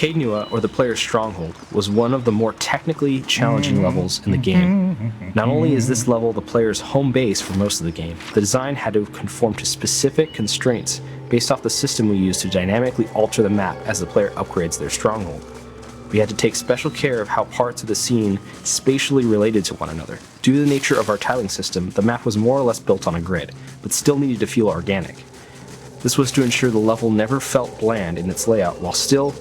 Caed Nua, or the player's stronghold, was one of the more technically challenging levels in the game. Not only is this level the player's home base for most of the game, the design had to conform to specific constraints based off the system we use to dynamically alter the map as the player upgrades their stronghold. We had to take special care of how parts of the scene spatially related to one another. Due to the nature of our tiling system, the map was more or less built on a grid, but still needed to feel organic. This was to ensure the level never felt bland in its layout while still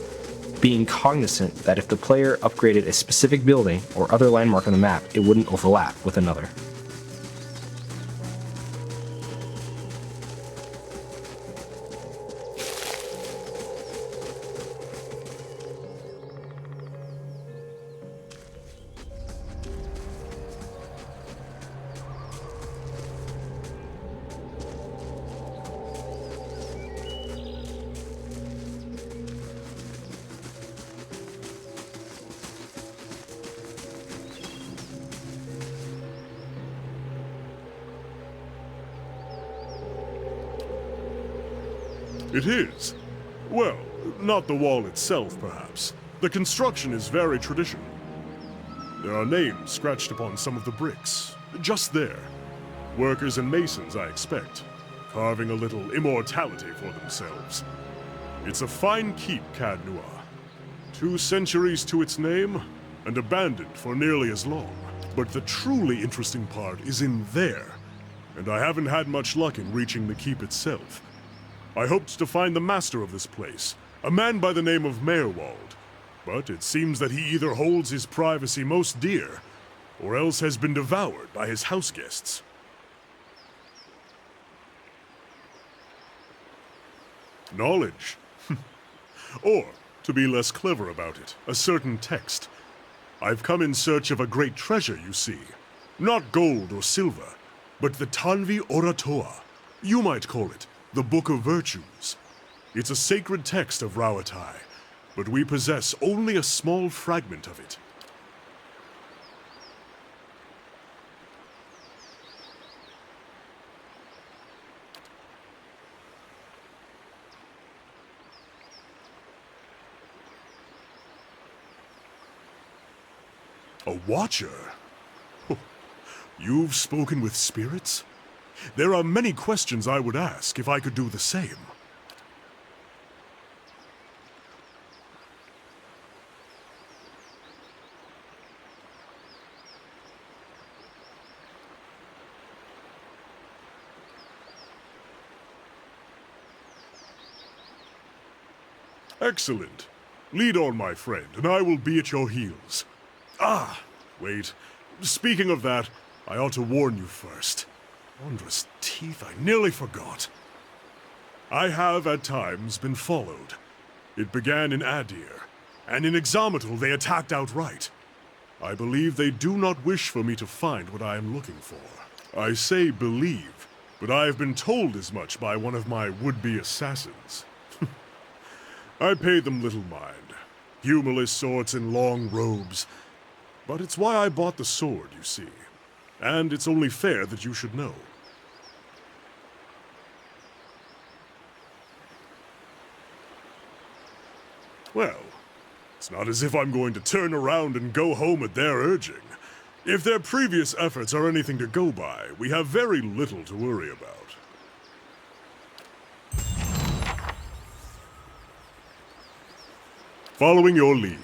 being cognizant that if the player upgraded a specific building or other landmark on the map, it wouldn't overlap with another. It is. Well, not the wall itself, perhaps. The construction is very traditional. There are names scratched upon some of the bricks. Just there. Workers and masons, I expect, carving a little immortality for themselves. It's a fine keep, Caed Nua. 2 centuries to its name, and abandoned for nearly as long. But the truly interesting part is in there, and I haven't had much luck in reaching the keep itself. I hoped to find the master of this place, a man by the name of Maerwald, but it seems that he either holds his privacy most dear, or else has been devoured by his house guests. Knowledge. Or, to be less clever about it, a certain text. I've come in search of a great treasure, you see. Not gold or silver, but the Tanvi Oratoa. You might call it the Book of Virtues. It's a sacred text of Rauatai, but we possess only a small fragment of it. A watcher? You've spoken with spirits? There are many questions I would ask if I could do the same. Excellent. Lead on, my friend, and I will be at your heels. Ah, wait. Speaking of that, I ought to warn you first. Wondrous teeth, I nearly forgot. I have, at times, been followed. It began in Adir, and in Exometal they attacked outright. I believe they do not wish for me to find what I am looking for. I say believe, but I have been told as much by one of my would-be assassins. I pay them little mind. Humorless sorts in long robes. But it's why I bought the sword, you see. And it's only fair that you should know. Well, it's not as if I'm going to turn around and go home at their urging. If their previous efforts are anything to go by, we have very little to worry about. Following your lead.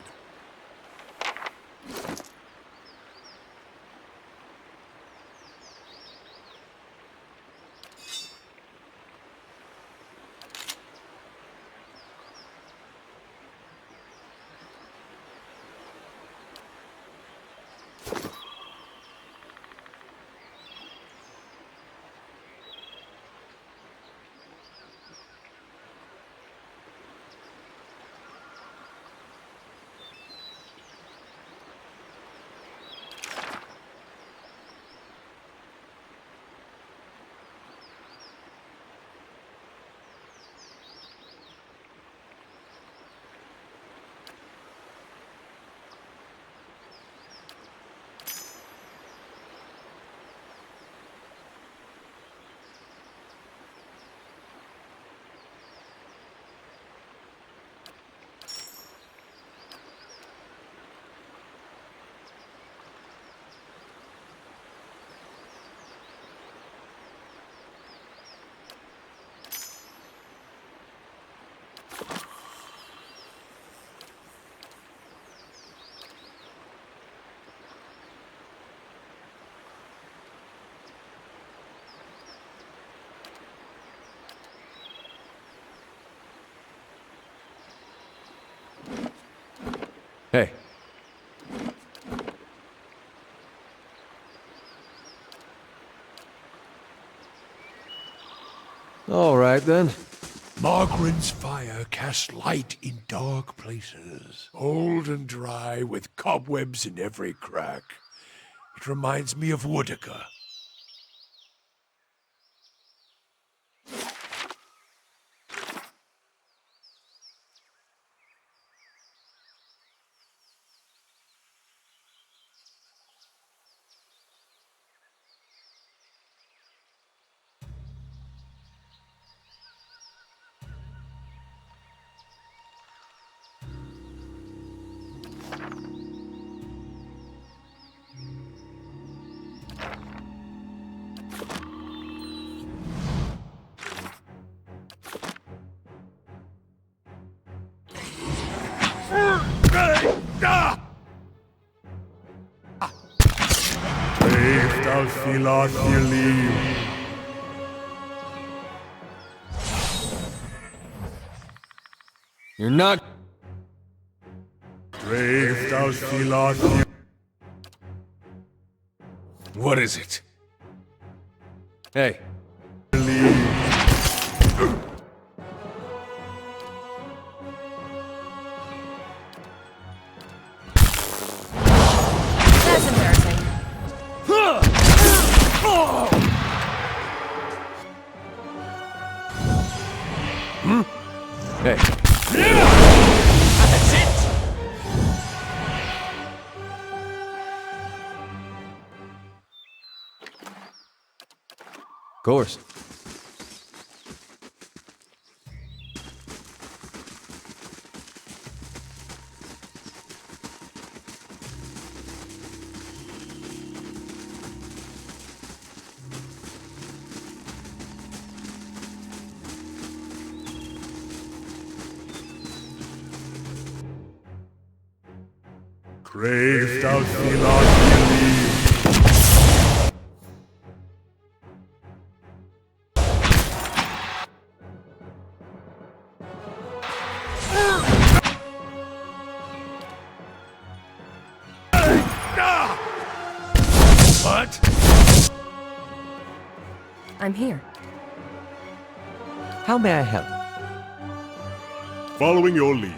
Hey. All right, then. Margren's fire casts light in dark places, old and dry with cobwebs in every crack. It reminds me of Woodica. You're not... What is it? Hey. That's embarrassing. Hey. That's it! Of course. Crave thou Philotheles. What? I'm here. How may I help? Following your lead.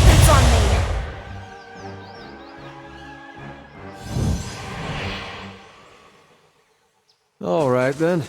It's on me. All right, then.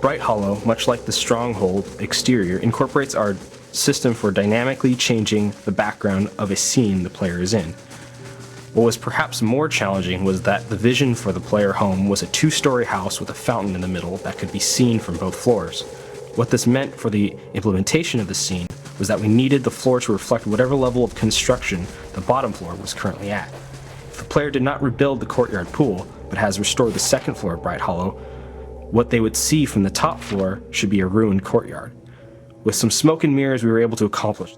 Bright Hollow, much like the Stronghold exterior, incorporates our system for dynamically changing the background of a scene the player is in. What was perhaps more challenging was that the vision for the player home was a two-story house with a fountain in the middle that could be seen from both floors. What this meant for the implementation of the scene was that we needed the floor to reflect whatever level of construction the bottom floor was currently at. If the player did not rebuild the courtyard pool, but has restored the second floor of Bright Hollow, what they would see from the top floor should be a ruined courtyard. With some smoke and mirrors, we were able to accomplish.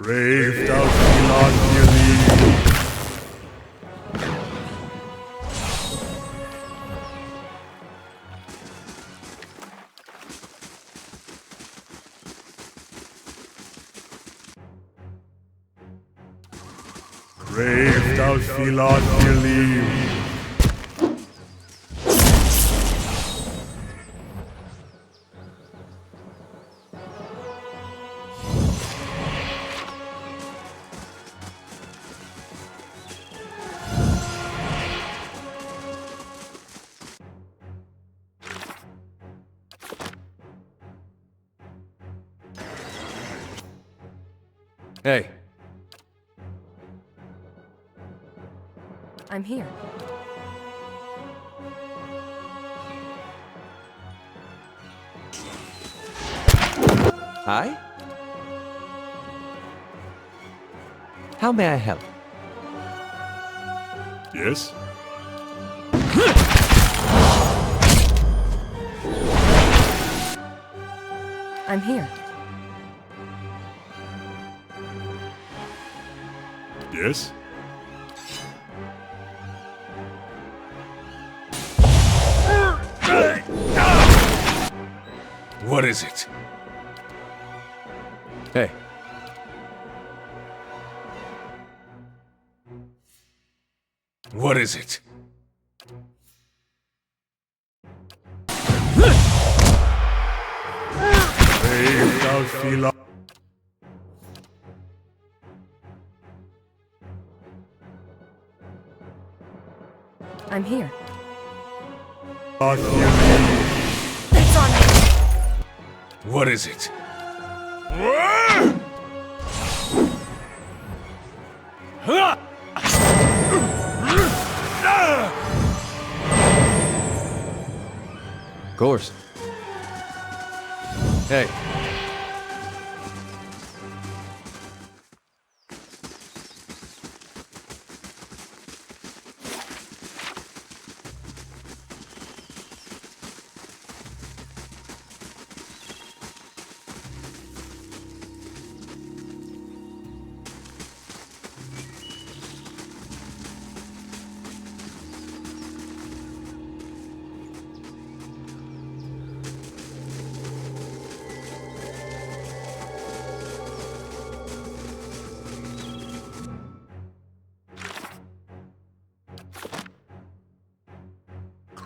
Crave thou Filon Dearly. Crave thou Filon Dearly. Hey, I'm here. hi? How may I help? Yes? I'm here. Yes? What is it? Hey, What is it? Crave thou Filon. I'm here. Dearly. It's on me. What is it? of course. Hey,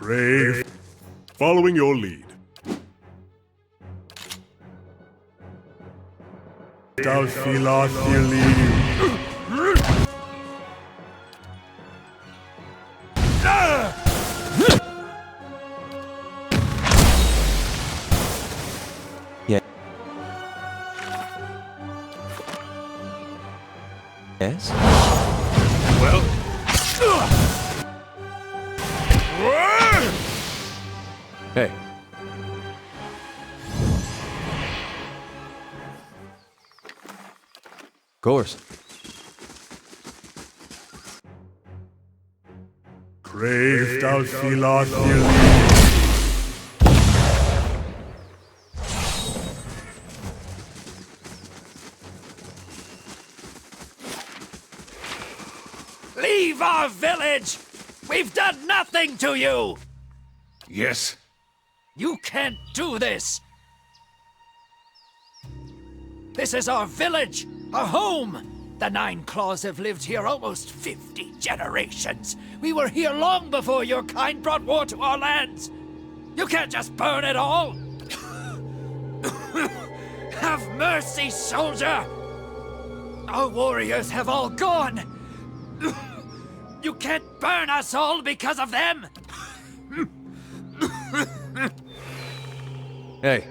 Crave. Following your lead. Thou Filon Dearly. yeah. Yes? Well, Hey, of course. Crave thou Filon Dearly. Leave our village! We've done nothing to you! yes. You can't do this! This is our village, our home! The Nine Claws have lived here almost 50 generations. We were here long before your kind brought war to our lands. You can't just burn it all! Have mercy, soldier! Our warriors have all gone! You can't burn us all because of them! Hey,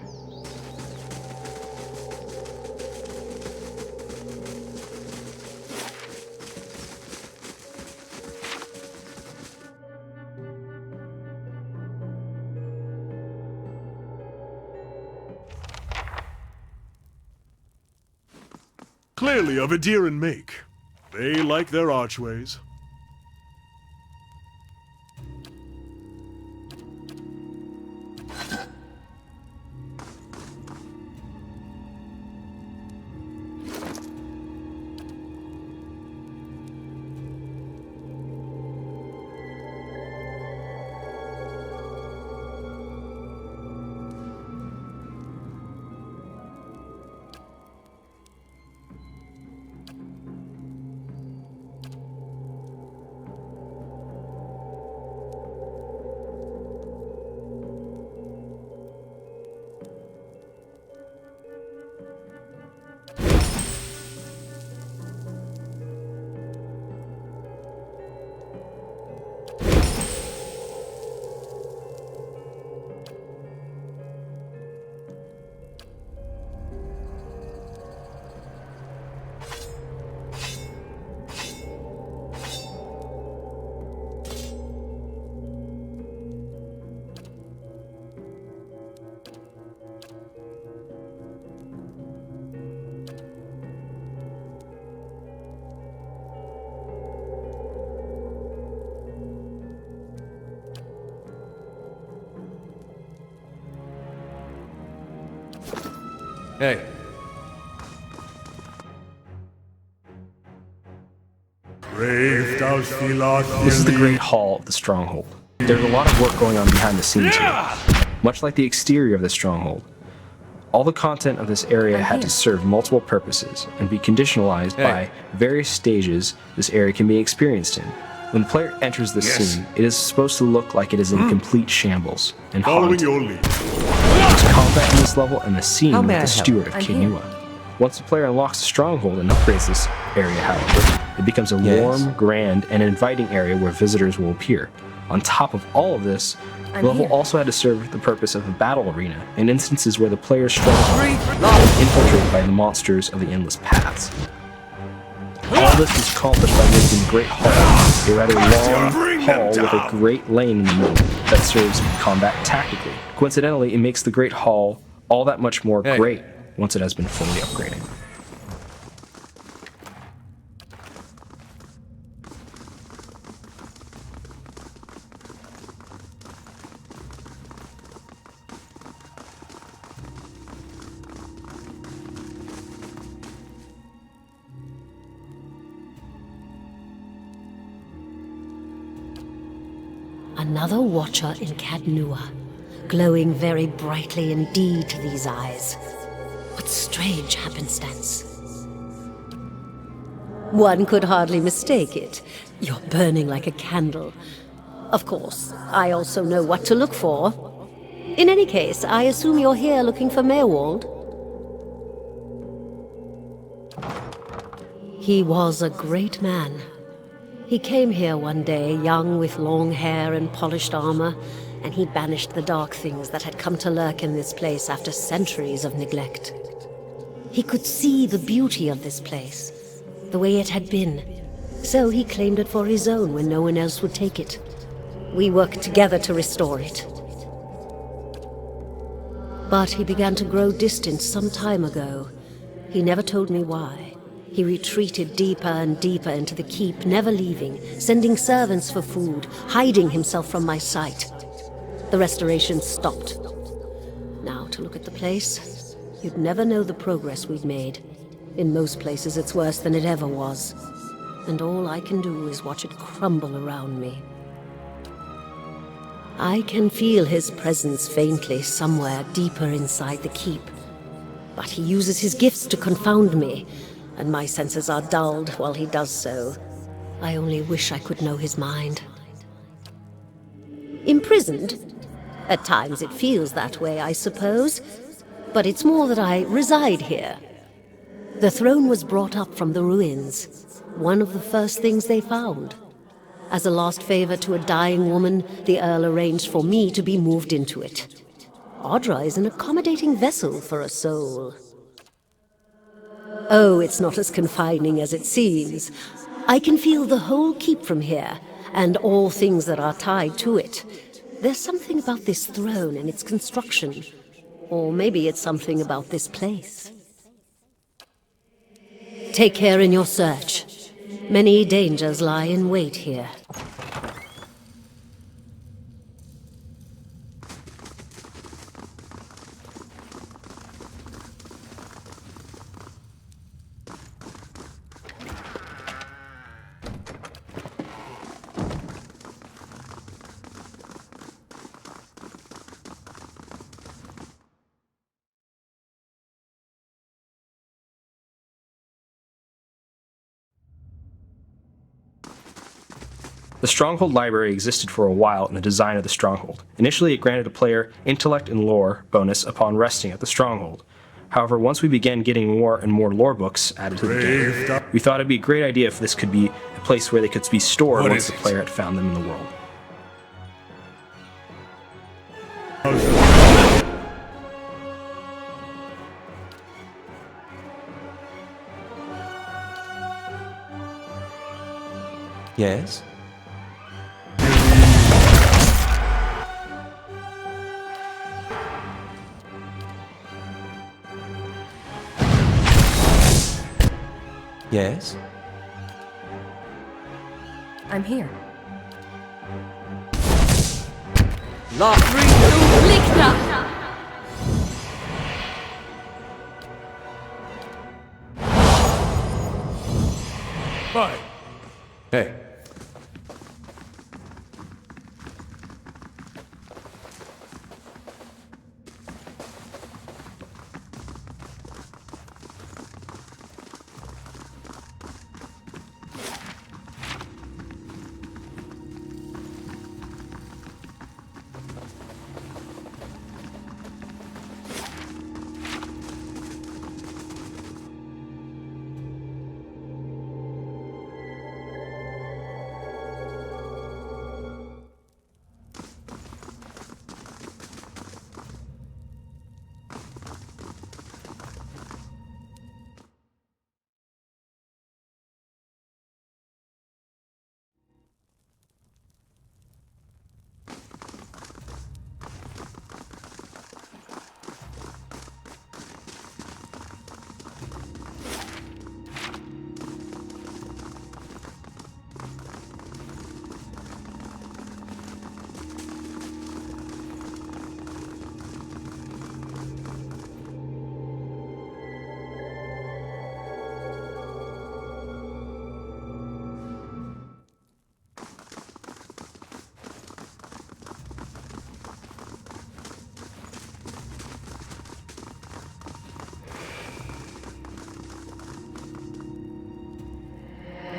Clearly of Adiran make. They like their archways. Hey. Brave thou This is the Great Hall of the Stronghold. There's a lot of work going on behind the scenes here. Much like the exterior of the Stronghold, all the content of this area had to serve multiple purposes and be conditionalized by various stages this area can be experienced in. When the player enters this scene, it is supposed to look like it is in complete shambles and Following haunted. your lead. There's combat in this level and the scene How with may I the help? Steward of I'm Kinua. Once the player unlocks the Stronghold and upgrades this area, however, it becomes a warm, grand, and inviting area where visitors will appear. On top of all of this, the level here. also had to serve the purpose of a battle arena in instances where the player's stronghold was infiltrated by the monsters of the Endless Paths. All this was accomplished by making the Great Hall a rather long hall with a great lane in the middle that serves combat tactically. Coincidentally, it makes the Great Hall all that much more great once it has been fully upgraded. Another watcher in Cadnua, glowing very brightly indeed to these eyes. What strange happenstance. One could hardly mistake it. You're burning like a candle. Of course, I also know what to look for. In any case, I assume you're here looking for Maywald. He was a great man. He came here one day, young with long hair and polished armor, and he banished the dark things that had come to lurk in this place after centuries of neglect. He could see the beauty of this place, the way it had been, so he claimed it for his own when no one else would take it. We worked together to restore it. But he began to grow distant some time ago. He never told me why. He retreated deeper and deeper into the keep, never leaving, sending servants for food, hiding himself from my sight. The restoration stopped. Now, to look at the place, you'd never know the progress we'd made. In most places, it's worse than it ever was. And all I can do is watch it crumble around me. I can feel his presence faintly somewhere deeper inside the keep. But he uses his gifts to confound me, and my senses are dulled while he does so. I only wish I could know his mind. Imprisoned? At times it feels that way, I suppose. But it's more that I reside here. The throne was brought up from the ruins, one of the first things they found. As a last favor to a dying woman, the Earl arranged for me to be moved into it. Audra is an accommodating vessel for a soul. Oh, it's not as confining as it seems. I can feel the whole keep from here, and all things that are tied to it. There's something about this throne and its construction. Or maybe it's something about this place. Take care in your search. Many dangers lie in wait here. The Stronghold library existed for a while in the design of the Stronghold. Initially, it granted a player intellect and lore bonus upon resting at the Stronghold. However, once we began getting more and more lore books added to the game, we thought it'd be a great idea if this could be a place where they could be stored once the player had found them in the world. Yes? Yes? I'm here. Fine. Hey.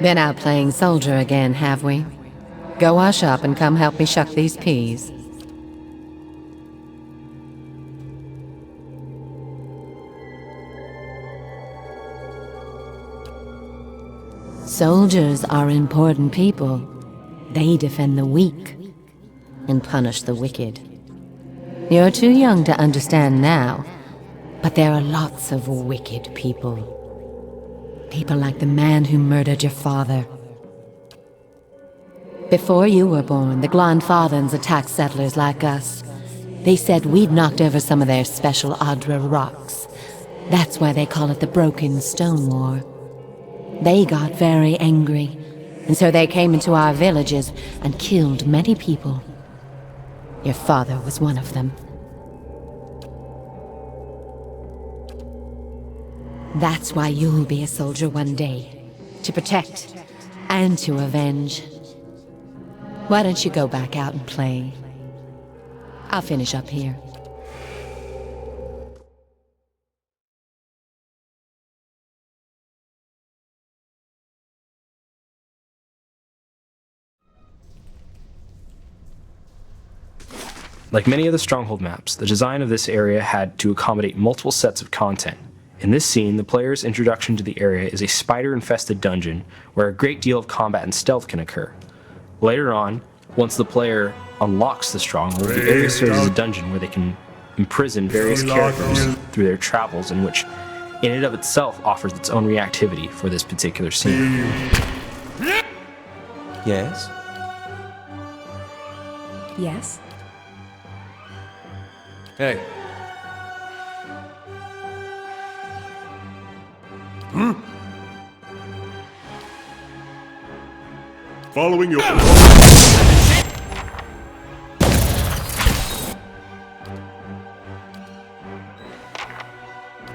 Been out playing soldier again, have we? Go wash up and come help me shuck these peas. Soldiers are important people. They defend the weak and punish the wicked. You're too young to understand now, but there are lots of wicked people. People like the man who murdered your father. Before you were born, the Glanfathans attacked settlers like us. They said we'd knocked over some of their special Adra rocks. That's why they call it the Broken Stone War. They got very angry, and so they came into our villages and killed many people. Your father was one of them. That's why you'll be a soldier one day. To protect and to avenge. Why don't you go back out and play? I'll finish up here. Like many of the Stronghold maps, the design of this area had to accommodate multiple sets of content. In this scene, the player's introduction to the area is a spider-infested dungeon where a great deal of combat and stealth can occur. Later on, once the player unlocks the Stronghold, the area serves as a dungeon where they can imprison various characters through their travels, in which in and of itself offers its own reactivity for this particular scene. Yes? Yes? Hey. Following your...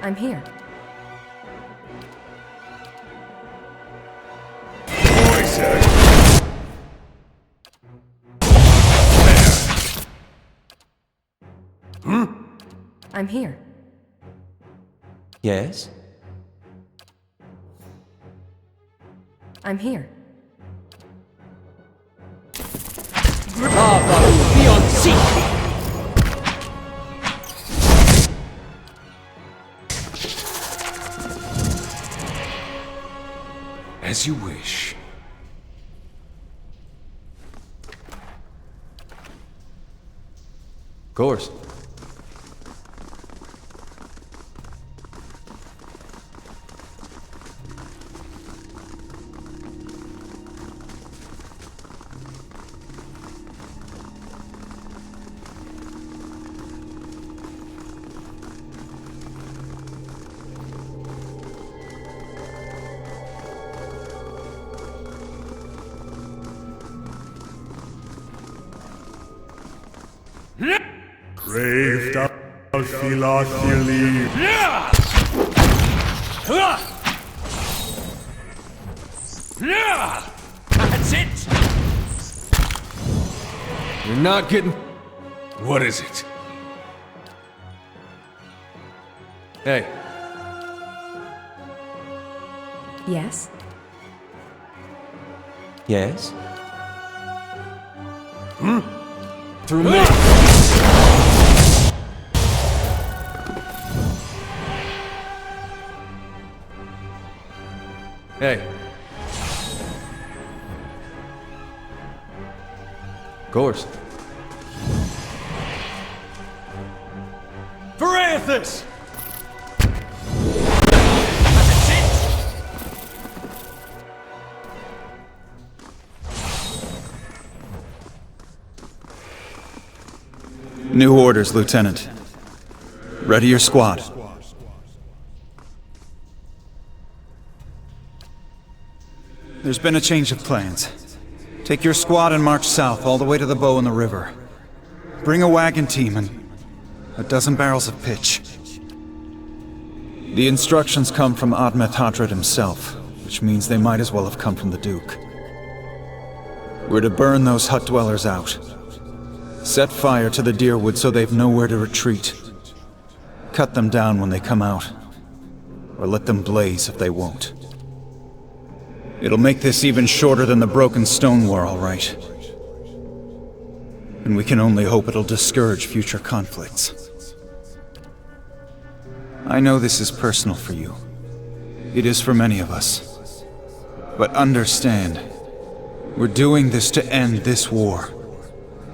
I'm here. I'm here. Yes? I'm here. Be on seat! As you wish. Of course. Braved up Philophili. Yeah! That's it! You're not getting... What is it? Hey, Yes? yes? Through me! Hey. Of course. Varathus! New orders, Lieutenant. Ready your squad. There's been a change of plans. Take your squad and march south all the way to the bow in the river. Bring a wagon team and a dozen barrels of pitch. The instructions come from Admeth Hadred himself, which means they might as well have come from the Duke. We're to burn those hut dwellers out. Set fire to the deerwood so they've nowhere to retreat. Cut them down when they come out. Or let them blaze if they won't. It'll make this even shorter than the Broken Stone War, all right. And we can only hope it'll discourage future conflicts. I know this is personal for you. It is for many of us. But understand, we're doing this to end this war,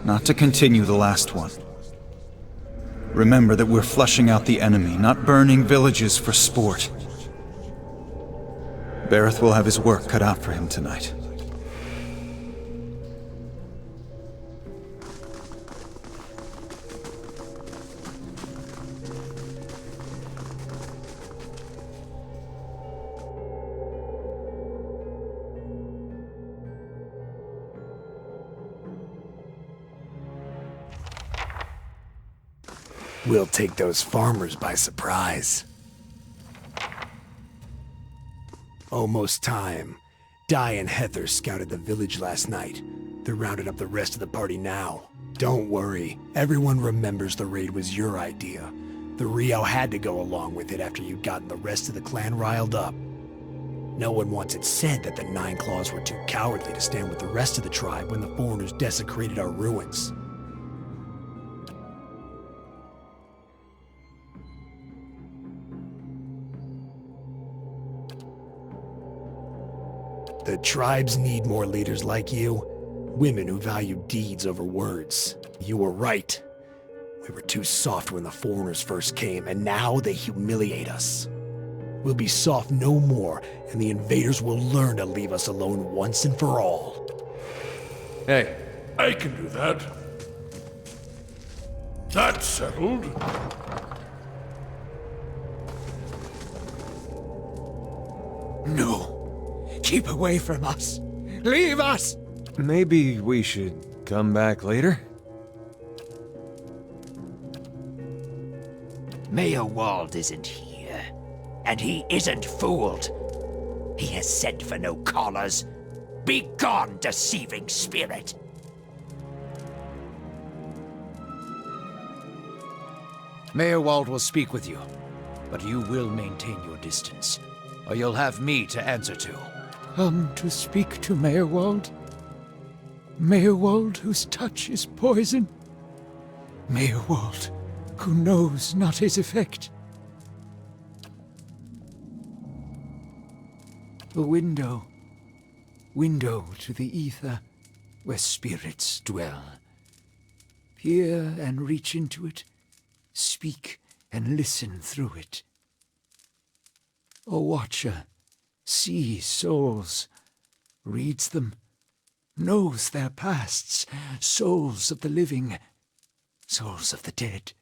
not to continue the last one. Remember that we're flushing out the enemy, not burning villages for sport. Bareth will have his work cut out for him tonight. We'll take those farmers by surprise. Almost time. Di and Heather scouted the village last night. They're rounding up the rest of the party now. Don't worry. Everyone remembers the raid was your idea. The Rio had to go along with it after you'd gotten the rest of the clan riled up. No one wants it said that the Nine Claws were too cowardly to stand with the rest of the tribe when the foreigners desecrated our ruins. The tribes need more leaders like you. Women who value deeds over words. You were right. We were too soft when the foreigners first came, and now they humiliate us. We'll be soft no more, and the invaders will learn to leave us alone once and for all. Hey. I can do that. That's settled. No. Keep away from us. Leave us! Maybe we should come back later? Mayor Wald isn't here, and he isn't fooled. He has sent for no callers. Be gone, deceiving spirit! Mayor Wald will speak with you, but you will maintain your distance, or you'll have me to answer to. To speak to Mayor Wald? Mayor Wald, whose touch is poison? Mayor Wald, who knows not his effect? A window to the ether, where spirits dwell. Peer and reach into it, speak and listen through it. A watcher sees souls, reads them, knows their pasts, souls of the living, souls of the dead,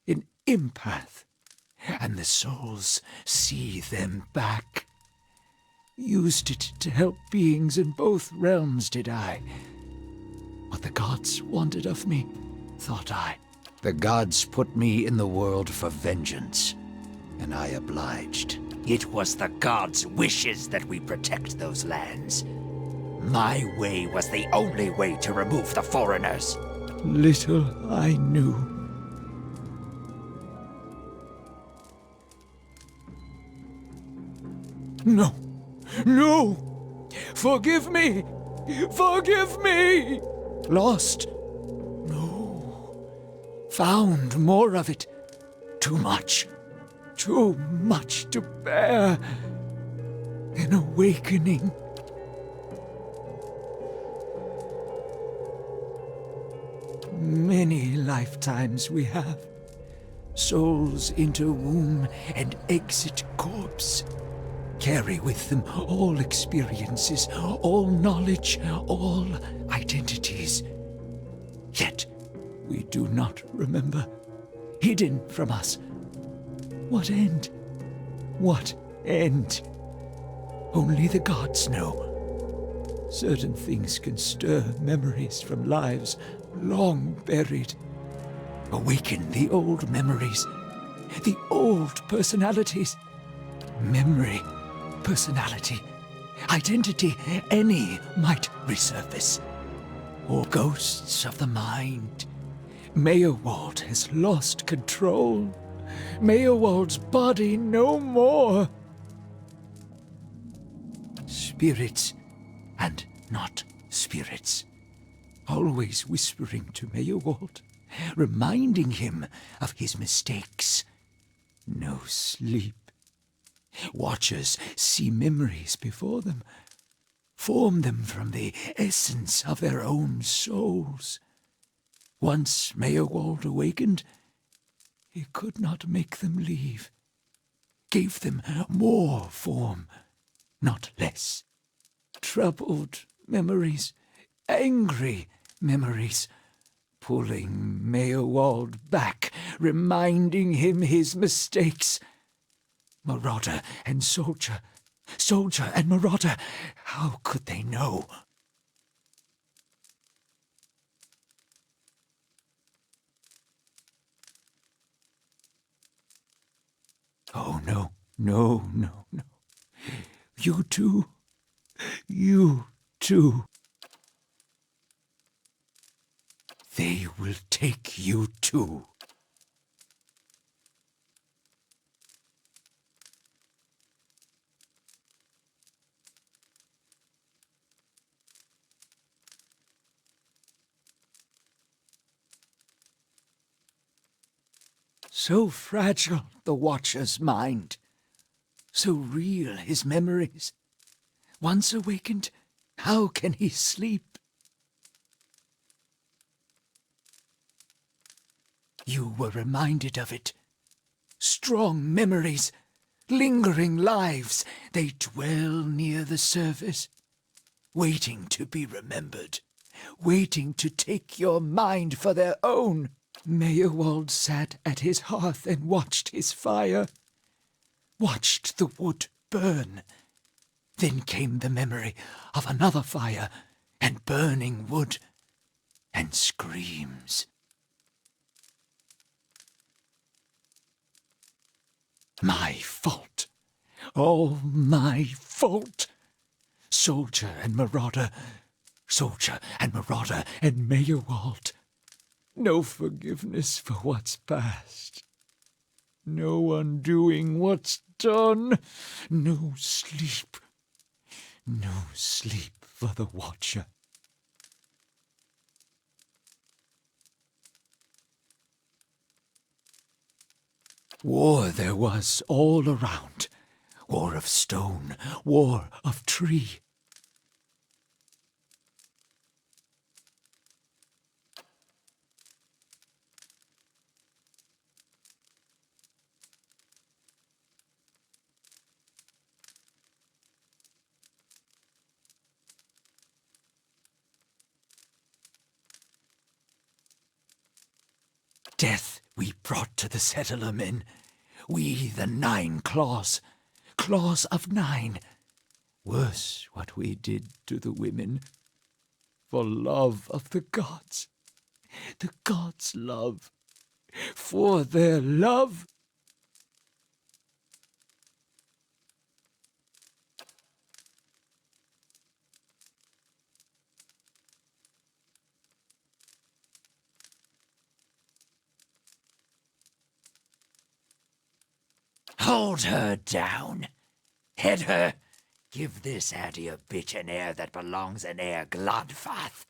an empath, and the souls see them back. Used it to help beings in both realms, did I. What the gods wanted of me, thought I. The gods put me in the world for vengeance, and I obliged. It was the gods' wishes that we protect those lands. My way was the only way to remove the foreigners. Little I knew. No! No! Forgive me! Forgive me! Lost? No. Found more of it. Too much. Too much to bear. An awakening. Many lifetimes we have. Souls enter womb and exit corpse. Carry with them all experiences, all knowledge, all identities. Yet we do not remember. Hidden from us. What end? What end? Only the gods know. Certain things can stir memories from lives long buried. Awaken the old memories, the old personalities. Memory, personality, identity, any might resurface. Or ghosts of the mind. Meyerwald has lost control. Meyerwald's body no more. Spirits and not spirits. Always whispering to Meyerwald, reminding him of his mistakes. No sleep. Watchers see memories before them, form them from the essence of their own souls. Once Meyerwald awakened, he could not make them leave. Gave them more form, not less. Troubled memories, angry memories, pulling Meyerwald back, reminding him his mistakes. Marauder and soldier, soldier and marauder, how could they know? Oh, no, no, no, no. You too. You too. They will take you too. So fragile the Watcher's mind, so real his memories. Once awakened, how can he sleep? You were reminded of it. Strong memories, lingering lives, they dwell near the surface, waiting to be remembered, waiting to take your mind for their own. Meyerwald sat at his hearth and watched his fire, watched the wood burn. Then came the memory of another fire and burning wood and screams. My fault. All my fault. Soldier and marauder, soldier and marauder and Meyerwald. No forgiveness for what's past. No undoing what's done. No sleep. No sleep for the Watcher. War there was all around. War of stone, war of tree. Death we brought to the settler men. We, the 9 claws. Claws of 9. Worse what we did to the women. For love of the gods. The gods' love. For their love. Hold her down. Head her. Give this Adia bitch an heir that belongs in Air Gladfath.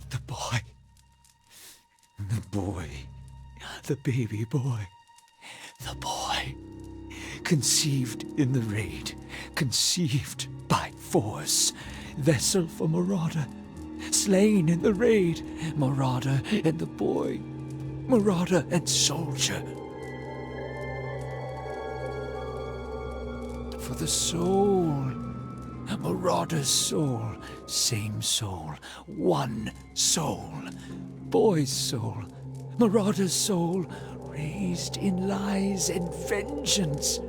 The boy. The boy. The baby boy. The boy. Conceived in the raid. Conceived by force. Vessel for Marauder. Slain in the raid. Marauder and the boy. Marauder and soldier. For the soul. Marauder's soul, same soul, one soul, boy's soul, Marauder's soul, raised in lies and vengeance,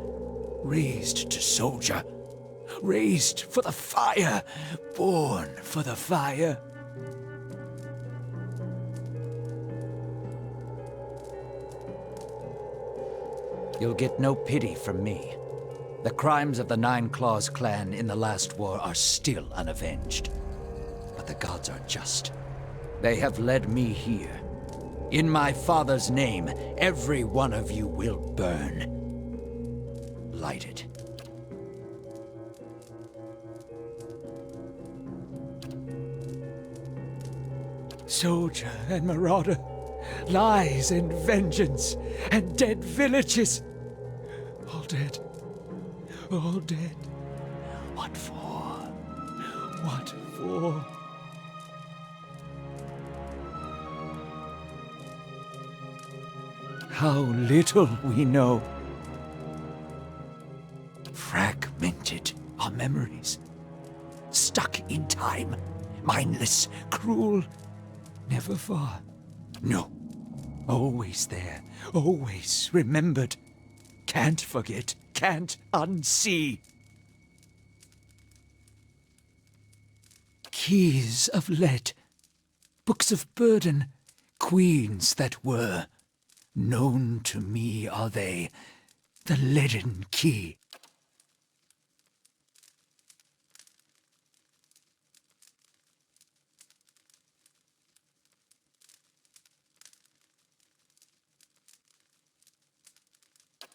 raised to soldier, raised for the fire, born for the fire. You'll get no pity from me. The crimes of the Nine Claws clan in the last war are still unavenged. But the gods are just. They have led me here. In my father's name, every one of you will burn. Light it. Soldier and marauder, lies and vengeance, and dead villages. All dead. All dead. What for? What for? How little we know. Fragmented our memories. Stuck in time. Mindless, cruel. Never far. No. Always there. Always remembered. Can't forget. Can't unsee. Keys of lead, books of burden, queens that were. Known to me are they, the leaden key.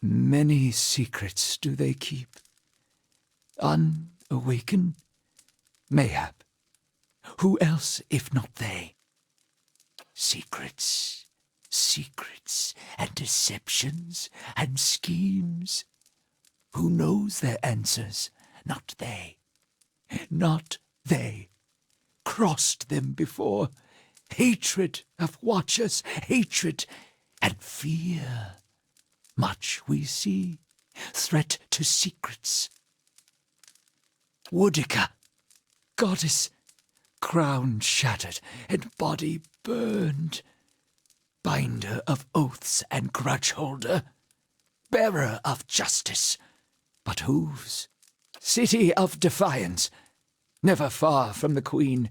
Many secrets do they keep. Unawakened? Mayhap. Who else if not they? Secrets, secrets, and deceptions, and schemes. Who knows their answers? Not they. Not they. Crossed them before. Hatred of watchers, hatred and fear. Much we see, threat to secrets. Woodica, goddess, crown shattered and body burned. Binder of oaths and grudge holder, bearer of justice, but hooves. City of defiance, never far from the queen.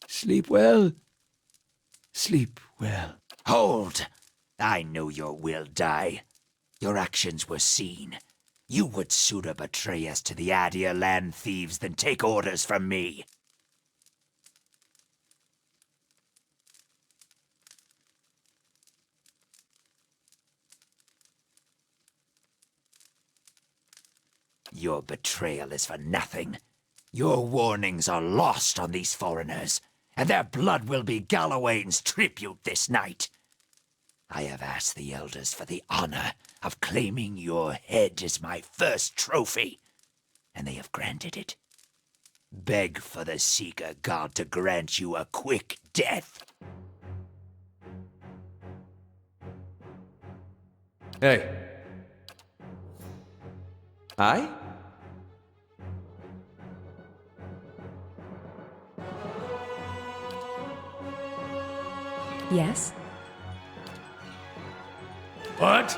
Sleep well, sleep well. Hold! I know your will die. Your actions were seen. You would sooner betray us to the Adia land thieves than take orders from me. Your betrayal is for nothing. Your warnings are lost on these foreigners, and their blood will be Gallowayne's tribute this night. I have asked the elders for the honor of claiming your head as my first trophy, and they have granted it. Beg for the Seeker God to grant you a quick death. Hey. Hi? Yes? What?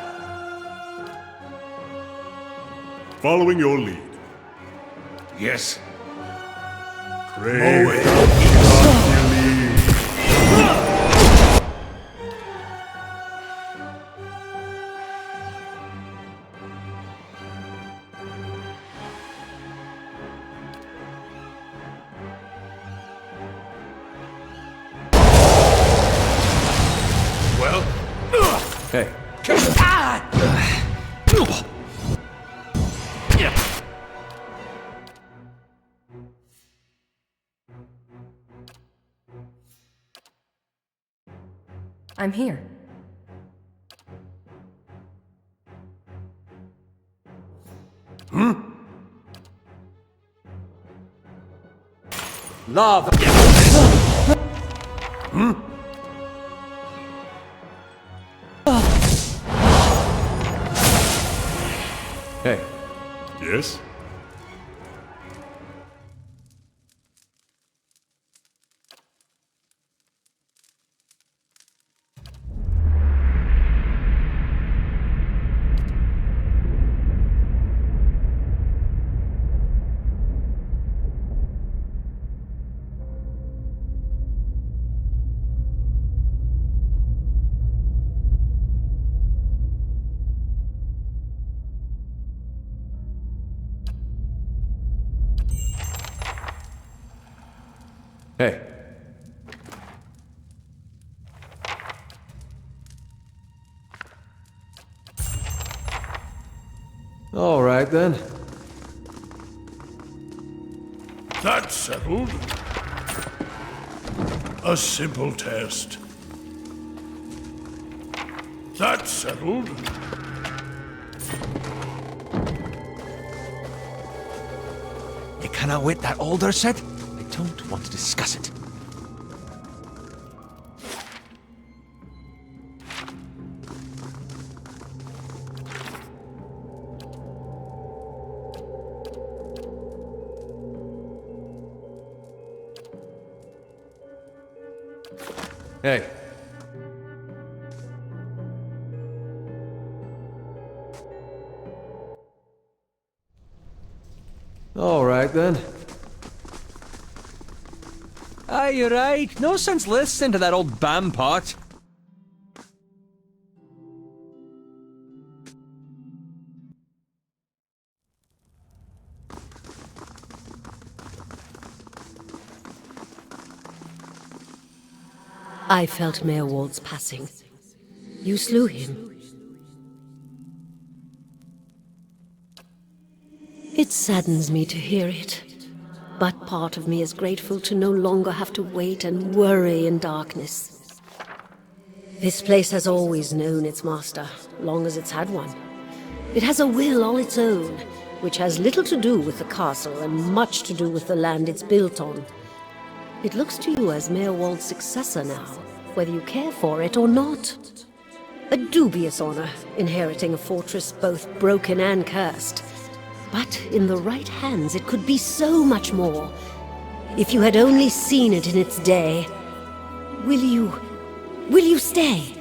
Following your lead. Yes. Pray thou believe. Well? Hey. I'm here. Lava. Hey. Yes? Hey. All right then. That's settled. A simple test. That's settled. You cannot wait that older set? I don't want to discuss it. Hey. All right then. Aye, you're right. No sense listening to that old bam pot. I felt Mayor Wald's passing. You slew him. It saddens me to hear it, but part of me is grateful to no longer have to wait and worry in darkness. This place has always known its master, long as it's had one. It has a will all its own, which has little to do with the castle and much to do with the land it's built on. It looks to you as Mayor Wald's successor now, whether you care for it or not. A dubious honor, inheriting a fortress both broken and cursed. But in the right hands, it could be so much more. If you had only seen it in its day. Will you stay?